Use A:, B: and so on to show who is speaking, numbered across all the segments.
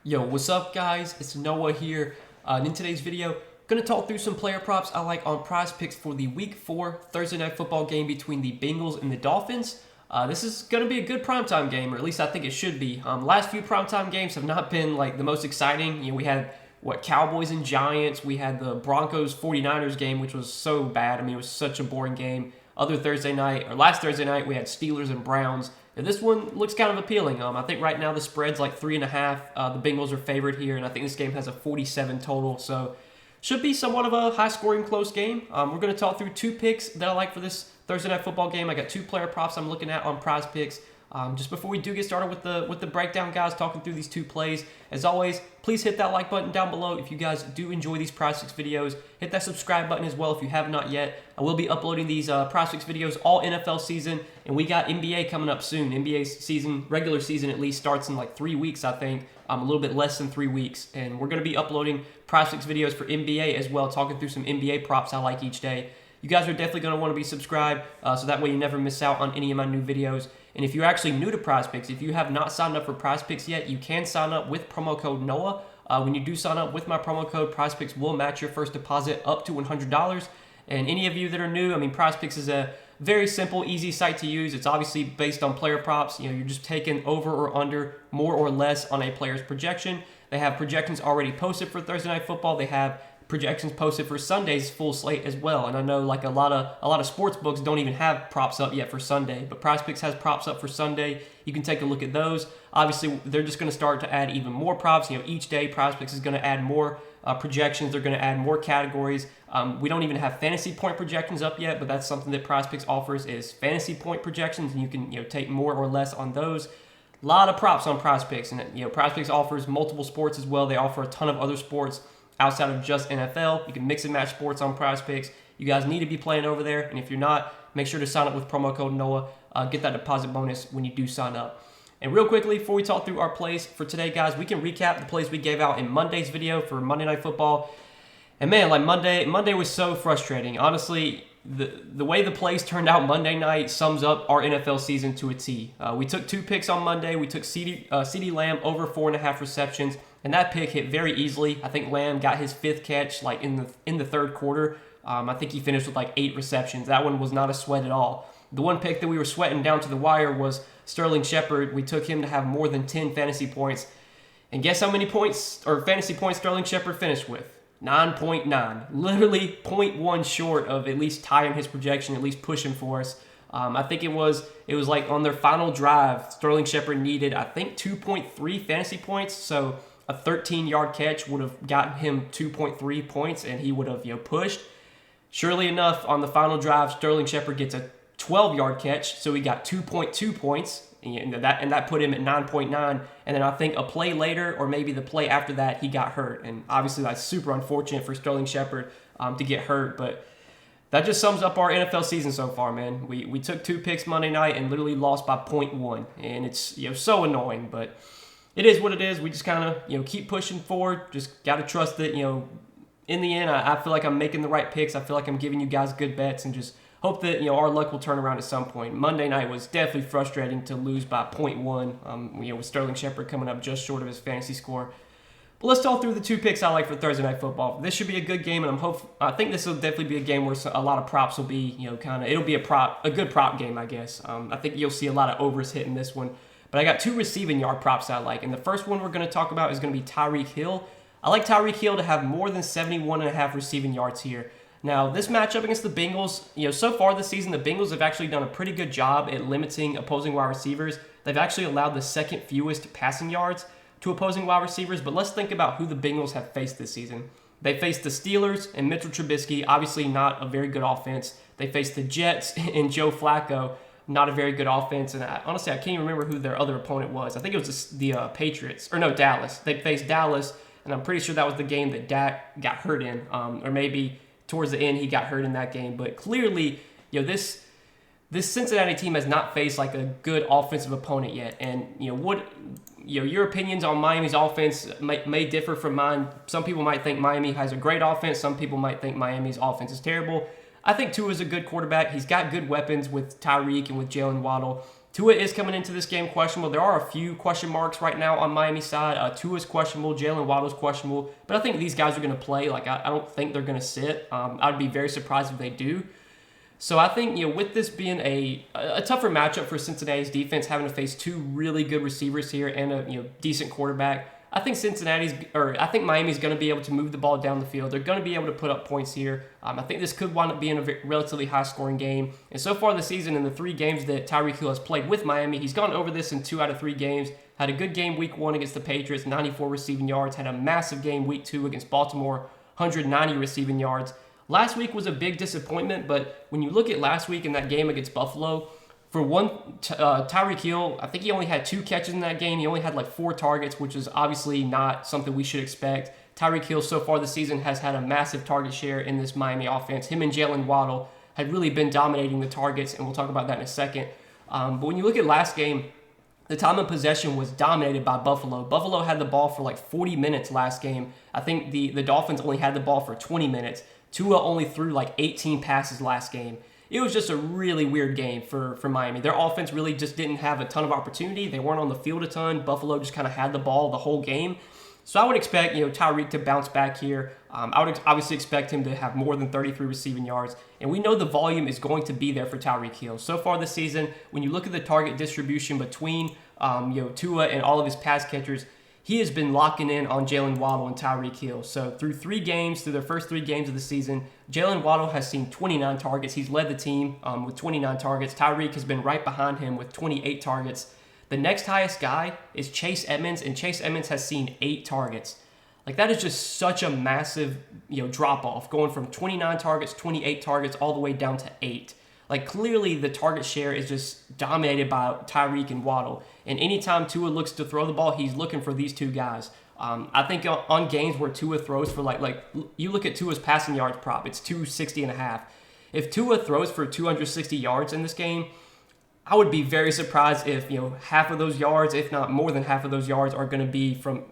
A: Yo, what's up guys? It's Noah here. In today's video, gonna talk through some player props I like on Prizepicks for the Week 4 Thursday night football game between the Bengals and the Dolphins. This is gonna be a good primetime game, or at least I think it should be. Last few primetime games have not been like the most exciting. We had Cowboys and Giants. We had the Broncos 49ers game, which was so bad. I mean, it was such a boring game. Last Thursday night, we had Steelers and Browns. And this one looks kind of appealing. I think right now the spread's like 3.5. The Bengals are favored here, and I think this game has a 47 total. So should be somewhat of a high-scoring, close game. We're going to talk through two picks that I like for this Thursday night football game. I got two player props I'm looking at on Prizepicks. Just before we do get started with the breakdown, guys, talking through these two plays, as always, please hit that like button down below if you guys do enjoy these Prizepicks videos. Hit that subscribe button as well if you have not yet. I will be uploading these Prizepicks videos all NFL season, and we got NBA coming up soon. NBA season, regular season at least, starts in like 3 weeks, I think. A little bit less than 3 weeks, and we're going to be uploading Prizepicks videos for NBA as well, talking through some NBA props I like each day. You guys are definitely going to want to be subscribed, so that way you never miss out on any of my new videos. And if you're actually new to Prizepicks, if you have not signed up for Prizepicks yet, you can sign up with promo code NOAH. When you do sign up with my promo code, Prizepicks will match your first deposit up to $100. And any of you that are new, I mean, Prizepicks is a very simple, easy site to use. It's obviously based on player props. You're just taking over or under, more or less on a player's projection. They have projections already posted for Thursday Night Football. They have projections posted for Sunday's full slate as well. And I know like a lot of sports books don't even have props up yet for Sunday, but Prizepicks has props up for Sunday. You can take a look at those. Obviously, they're just going to start to add even more props. Each day Prizepicks is going to add more projections. They're going to add more categories. We don't even have fantasy point projections up yet, but that's something that Prizepicks offers is fantasy point projections, and you can take more or less on those. A lot of props on Prizepicks, and Prizepicks offers multiple sports as well. They offer a ton of other sports outside of just NFL. You can mix and match sports on Prizepicks. You guys need to be playing over there, and if you're not, make sure to sign up with promo code NOAH. Get that deposit bonus when you do sign up. And real quickly, before we talk through our plays for today, guys, we can recap the plays we gave out in Monday's video for Monday Night Football. And man, like Monday was so frustrating. Honestly, the way the plays turned out Monday night sums up our NFL season to a T. We took two picks on Monday. We took CeeDee Lamb over 4.5 receptions, and that pick hit very easily. I think Lamb got his fifth catch like in the third quarter. I think he finished with like 8 receptions. That one was not a sweat at all. The one pick that we were sweating down to the wire was Sterling Shepard. We took him to have more than 10 fantasy points. And guess how many points or fantasy points Sterling Shepard finished with? 9.9. Literally 0.1 short of at least tying his projection, at least pushing for us. I think it was like on their final drive, Sterling Shepard needed, I think, 2.3 fantasy points. So a 13-yard catch would have gotten him 2.3 points, and he would have pushed. Surely enough, on the final drive, Sterling Shepard gets a 12-yard catch, so he got 2.2 points, and that put him at 9.9. And then I think a play later, or maybe the play after that, he got hurt. And obviously that's super unfortunate for Sterling Shepard to get hurt, but that just sums up our NFL season so far, man. We took 2 picks Monday night and literally lost by 0.1, and it's so annoying, but it is what it is. We just kind of keep pushing forward. Just got to trust that in the end, I feel like I'm making the right picks. I feel like I'm giving you guys good bets, and just hope that our luck will turn around at some point. Monday night was definitely frustrating to lose by 0.1. With Sterling Shepard coming up just short of his fantasy score. But let's talk through the 2 picks I like for Thursday Night Football. This should be a good game, and I think this will definitely be a game where a lot of props will be it'll be a good prop game, I guess. I think you'll see a lot of overs hitting this one. But I got 2 receiving yard props I like, and the first one we're going to talk about is going to be Tyreek Hill. I like Tyreek Hill to have more than 71.5 receiving yards here. Now, this matchup against the Bengals, so far this season, the Bengals have actually done a pretty good job at limiting opposing wide receivers. They've actually allowed the second fewest passing yards to opposing wide receivers, but let's think about who the Bengals have faced this season. They faced the Steelers and Mitchell Trubisky, obviously not a very good offense. They faced the Jets and Joe Flacco, not a very good offense, and honestly, I can't even remember who their other opponent was. I think it was the Patriots, or no, Dallas. They faced Dallas, and I'm pretty sure that was the game that Dak got hurt in, or maybe towards the end he got hurt in that game. But clearly, this Cincinnati team has not faced like a good offensive opponent yet. And your opinions on Miami's offense may differ from mine. Some people might think Miami has a great offense. Some people might think Miami's offense is terrible. I think Tua is a good quarterback. He's got good weapons with Tyreek and with Jalen Waddle. Tua is coming into this game questionable. There are a few question marks right now on Miami's side. Tua's questionable, Jalen Waddle's questionable, but I think these guys are going to play. Like I don't think they're going to sit. I'd be very surprised if they do. So I think, with this being a tougher matchup for Cincinnati's defense, having to face two really good receivers here and a decent quarterback, I think Miami's going to be able to move the ball down the field. They're going to be able to put up points here. I think this could wind up being a relatively high-scoring game. And so far this season, in the 3 games that Tyreek Hill has played with Miami, he's gone over this in 2 out of 3 games. Had a good game week 1 against the Patriots, 94 receiving yards. Had a massive game week 2 against Baltimore, 190 receiving yards. Last week was a big disappointment, but when you look at last week in that game against Buffalo, for one, Tyreek Hill, I think he only had 2 catches in that game. He only had like 4 targets, which is obviously not something we should expect. Tyreek Hill so far this season has had a massive target share in this Miami offense. Him and Jalen Waddle had really been dominating the targets, and we'll talk about that in a second. But when you look at last game, the time of possession was dominated by Buffalo. Buffalo had the ball for like 40 minutes last game. I think the Dolphins only had the ball for 20 minutes. Tua only threw like 18 passes last game. It was just a really weird game for Miami. Their offense really just didn't have a ton of opportunity. They weren't on the field a ton. Buffalo just kind of had the ball the whole game. So I would expect, Tyreek to bounce back here. I would obviously expect him to have more than 33 receiving yards. And we know the volume is going to be there for Tyreek Hill. So far this season, when you look at the target distribution between, Tua and all of his pass catchers, he has been locking in on Jalen Waddle and Tyreek Hill. So through their first 3 games of the season, Jalen Waddle has seen 29 targets. He's led the team with 29 targets. Tyreek has been right behind him with 28 targets. The next highest guy is Chase Edmonds, and Chase Edmonds has seen 8 targets. Like, that is just such a massive, drop-off, going from 29 targets, 28 targets, all the way down to 8. Like, clearly the target share is just dominated by Tyreek and Waddle. And anytime Tua looks to throw the ball, he's looking for these 2 guys. I think on games where Tua throws for like you look at Tua's passing yards prop, it's 260.5. If Tua throws for 260 yards in this game, I would be very surprised if half of those yards, if not more than half of those yards, are going to be from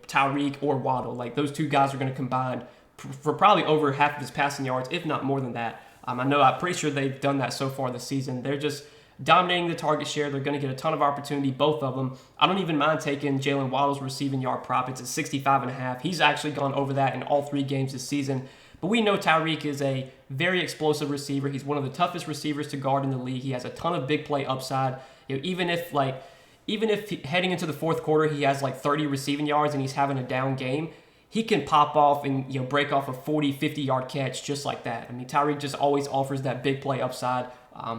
A: Tyreek or Waddle. Like, those 2 guys are going to combine for probably over half of his passing yards, if not more than that. I'm pretty sure they've done that so far this season. They're just dominating the target share. They're going to get a ton of opportunity, both of them. I don't even mind taking Jalen Waddle's receiving yard prop. It's at 65.5. He's actually gone over that in all 3 games this season. But we know Tyreek is a very explosive receiver. He's one of the toughest receivers to guard in the league. He has a ton of big play upside. Even if heading into the 4th quarter he has like 30 receiving yards and he's having a down game, he can pop off and break off a 40, 50-yard catch just like that. I mean, Tyreek just always offers that big play upside.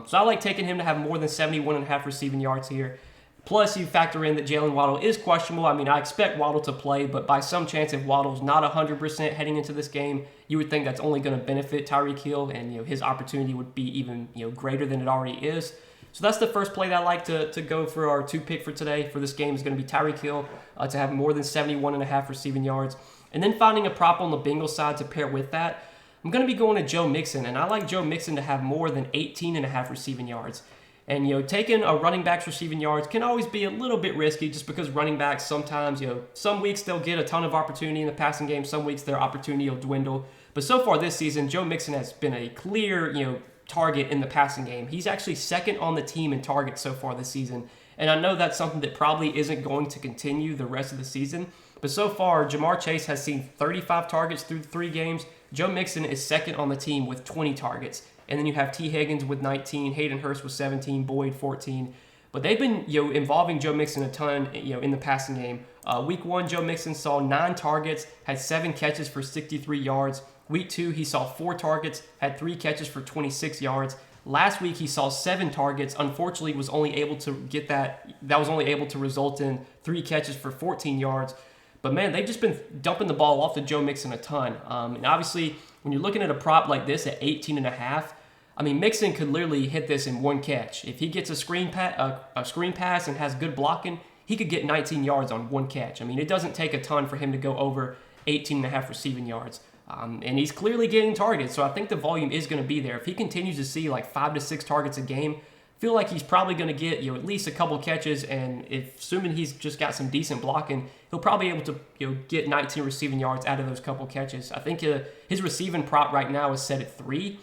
A: So I like taking him to have more than 71.5 receiving yards here. Plus, you factor in that Jalen Waddle is questionable. I mean, I expect Waddle to play, but by some chance, if Waddle's not 100% heading into this game, you would think that's only going to benefit Tyreek Hill, and his opportunity would be even greater than it already is. So that's the first play that I like to go for our 2 pick for today for this game is going to be Tyreek Hill to have more than 71.5 receiving yards. And then finding a prop on the Bengals side to pair with that, I'm going to be going to Joe Mixon, and I like Joe Mixon to have more than 18.5 receiving yards. And, taking a running back's receiving yards can always be a little bit risky just because running backs sometimes, some weeks they'll get a ton of opportunity in the passing game. Some weeks their opportunity will dwindle. But so far this season, Joe Mixon has been a clear, target in the passing game. He's actually 2nd on the team in targets so far this season. And I know that's something that probably isn't going to continue the rest of the season. But so far, Jamar Chase has seen 35 targets through 3 games. Joe Mixon is 2nd on the team with 20 targets. And then you have T. Higgins with 19, Hayden Hurst with 17, Boyd 14. But they've been involving Joe Mixon a ton in the passing game. Week 1, Joe Mixon saw 9 targets, had 7 catches for 63 yards. Week 2, he saw 4 targets, had 3 catches for 26 yards. Last week, he saw 7 targets. Unfortunately, was only able to get that was only able to result in 3 catches for 14 yards. But man, they've just been dumping the ball off to Joe Mixon a ton. And obviously, when you're looking at a prop like this at 18.5, I mean, Mixon could literally hit this in 1 catch. If he gets a screen pass and has good blocking, he could get 19 yards on 1 catch. I mean, it doesn't take a ton for him to go over 18.5 receiving yards. And he's clearly getting targets, so I think the volume is going to be there. If he continues to see like 5 to 6 targets a game, I feel like he's probably going to get at least a couple catches, and assuming he's just got some decent blocking, he'll probably be able to get 19 receiving yards out of those couple catches. I think his receiving prop right now is set at 3.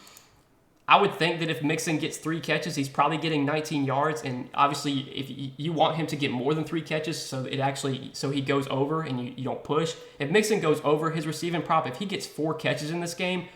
A: I would think that if Mixon gets 3 catches, he's probably getting 19 yards. And obviously, if you want him to get more than 3 catches, so he goes over and you don't push. If Mixon goes over his receiving prop, if he gets 4 catches in this game,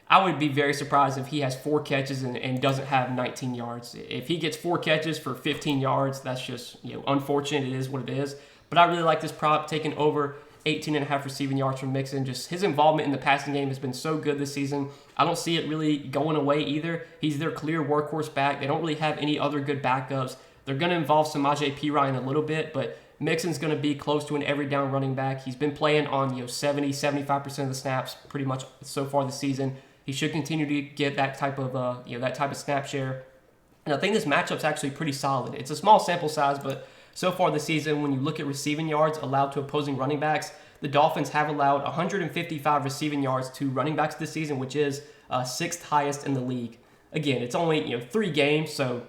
A: I would be very surprised if he has 4 catches and doesn't have 19 yards. If he gets 4 catches for 15 yards, that's just unfortunate. It is what it is. But I really like this prop, taking over 18.5 receiving yards from Mixon. Just his involvement in the passing game has been so good this season. I don't see it really going away either. He's their clear workhorse back. They don't really have any other good backups. They're going to involve Samaje Perine a little bit, but Mixon's going to be close to an every down running back. He's been playing on 70-75% of the snaps pretty much so far this season. He should continue to get that type of snap share. And I think this matchup's actually pretty solid. It's a small sample size, but so far this season, when you look at receiving yards allowed to opposing running backs, the Dolphins have allowed 155 receiving yards to running backs this season, which is 6th highest in the league. Again, it's only 3 games, so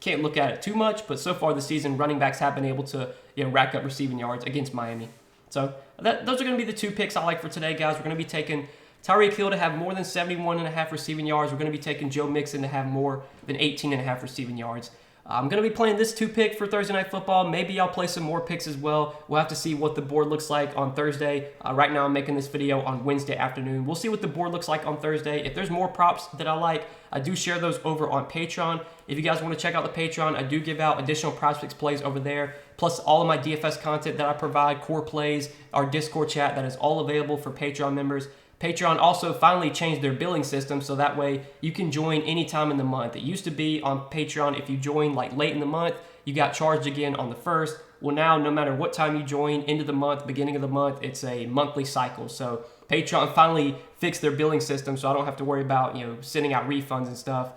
A: can't look at it too much. But so far this season, running backs have been able to rack up receiving yards against Miami. So those are going to be the 2 picks I like for today, guys. We're going to be taking Tyreek Hill to have more than 71.5 receiving yards. We're going to be taking Joe Mixon to have more than 18.5 receiving yards. I'm going to be playing this 2-pick for Thursday Night Football. Maybe I'll play some more picks as well. We'll have to see what the board looks like on Thursday. Right now I'm making this video on Wednesday afternoon. We'll see what the board looks like on Thursday. If there's more props that I like, I do share those over on Patreon. If you guys want to check out the Patreon, I do give out additional Prizepicks plays over there, plus all of my DFS content that I provide, core plays, our Discord chat, that is all available for Patreon members. Patreon also finally changed their billing system, so that way you can join anytime in the month. It used to be on Patreon, if you join like late in the month, you got charged again on the 1st. Well, now no matter what time you join, end of the month, beginning of the month, it's a monthly cycle. So Patreon finally fixed their billing system, so I don't have to worry about sending out refunds and stuff.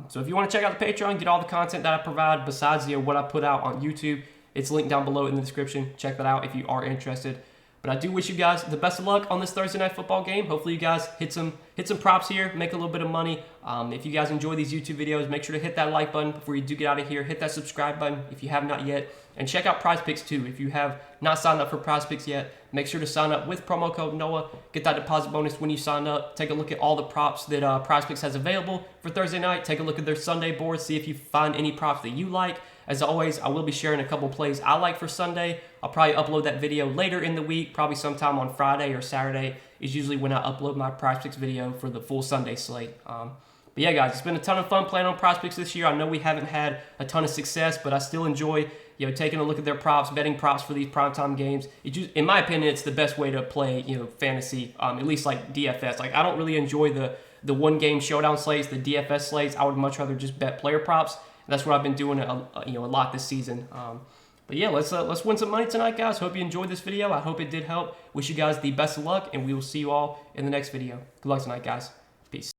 A: So if you want to check out the Patreon, get all the content that I provide besides what I put out on YouTube, it's linked down below in the description. Check that out if you are interested. But I do wish you guys the best of luck on this Thursday Night Football game. Hopefully you guys hit some props here, make a little bit of money. If you guys enjoy these YouTube videos, make sure to hit that like button before you do get out of here. Hit that subscribe button if you have not yet. And check out Prizepicks too. If you have not signed up for Prizepicks yet, make sure to sign up with promo code NOAH. Get that deposit bonus when you sign up. Take a look at all the props that Prizepicks has available for Thursday night. Take a look at their Sunday board. See if you find any props that you like. As always, I will be sharing a couple plays I like for Sunday. I'll probably upload that video later in the week, probably sometime on Friday or Saturday is usually when I upload my Prizepicks video for the full Sunday slate. But yeah, guys, it's been a ton of fun playing on Prizepicks this year. I know we haven't had a ton of success, but I still enjoy taking a look at their props, betting props for these primetime games. In my opinion, it's the best way to play fantasy, at least like DFS. Like I don't really enjoy the one-game showdown slates, the DFS slates. I would much rather just bet player props. That's what I've been doing a lot this season. But yeah, let's win some money tonight, guys. Hope you enjoyed this video. I hope it did help. Wish you guys the best of luck, and we will see you all in the next video. Good luck tonight, guys. Peace.